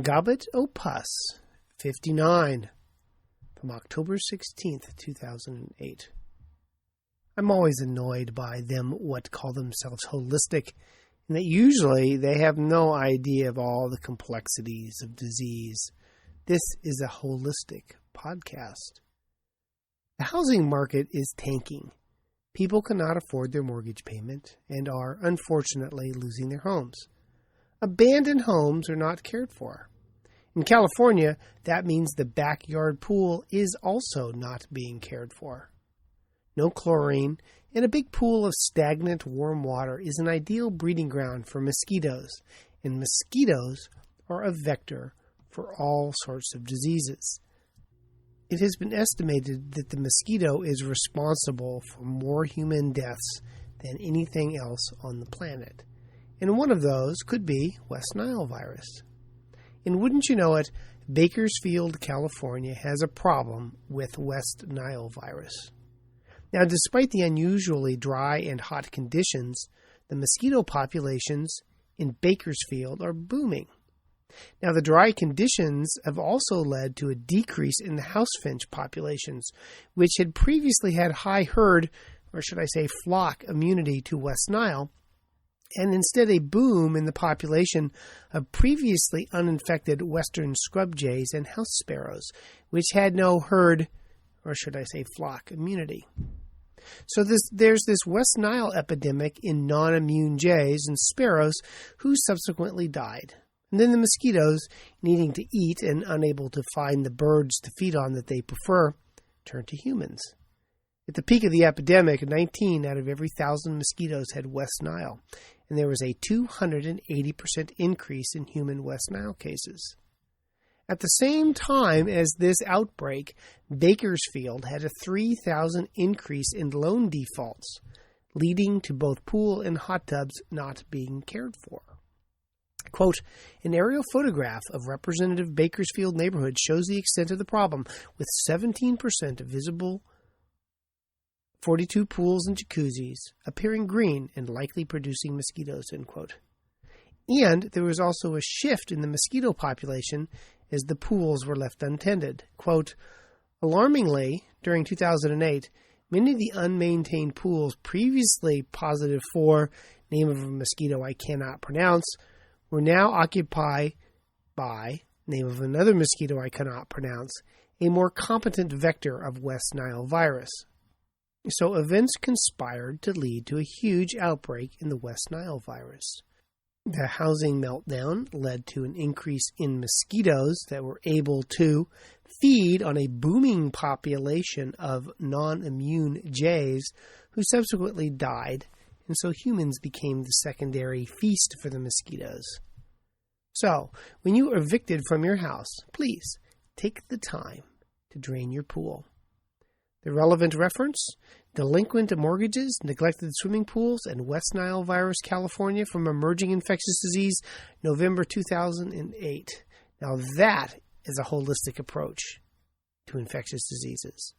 Gobbet Opus 59 from October 16th, 2008. I'm always annoyed by them what call themselves holistic, and that usually they have no idea of all the complexities of disease. This is a holistic podcast. The housing market is tanking. People cannot afford their mortgage payment and are, unfortunately, losing their homes. Abandoned homes are not cared for. In California, that means the backyard pool is also not being cared for. No chlorine and a big pool of stagnant warm water is an ideal breeding ground for mosquitoes, and mosquitoes are a vector for all sorts of diseases. It has been estimated that the mosquito is responsible for more human deaths than anything else on the planet. And one of those could be West Nile virus. And wouldn't you know it, Bakersfield, California has a problem with West Nile virus. Now, despite the unusually dry and hot conditions, the mosquito populations in Bakersfield are booming. Now, the dry conditions have also led to a decrease in the housefinch populations, which had previously had high herd, or should I say flock, immunity to West Nile, and instead a boom in the population of previously uninfected western scrub jays and house sparrows, which had no herd, or should I say flock, immunity. So there's this West Nile epidemic in non-immune jays and sparrows who subsequently died. And then the mosquitoes, needing to eat and unable to find the birds to feed on that they prefer, turn to humans. At the peak of the epidemic, 19 out of every 1,000 mosquitoes had West Nile, and there was a 280% increase in human West Nile cases. At the same time as this outbreak, Bakersfield had a 3,000 increase in loan defaults, leading to both pool and hot tubs not being cared for. Quote, an aerial photograph of representative Bakersfield neighborhood shows the extent of the problem, with 17% of visible 42 pools and jacuzzis appearing green and likely producing mosquitoes, end quote. And there was also a shift in the mosquito population as the pools were left untended. Quote, alarmingly, during 2008, many of the unmaintained pools previously positive for name of a mosquito I cannot pronounce were now occupied by name of another mosquito I cannot pronounce, a more competent vector of West Nile virus. So events conspired to lead to a huge outbreak in the West Nile virus. The housing meltdown led to an increase in mosquitoes that were able to feed on a booming population of non-immune jays who subsequently died, and so humans became the secondary feast for the mosquitoes. So, when you are evicted from your house, please take the time to drain your pool. The relevant reference, delinquent mortgages, neglected swimming pools, and West Nile virus, California from emerging infectious disease, November 2008. Now that is a holistic approach to infectious diseases.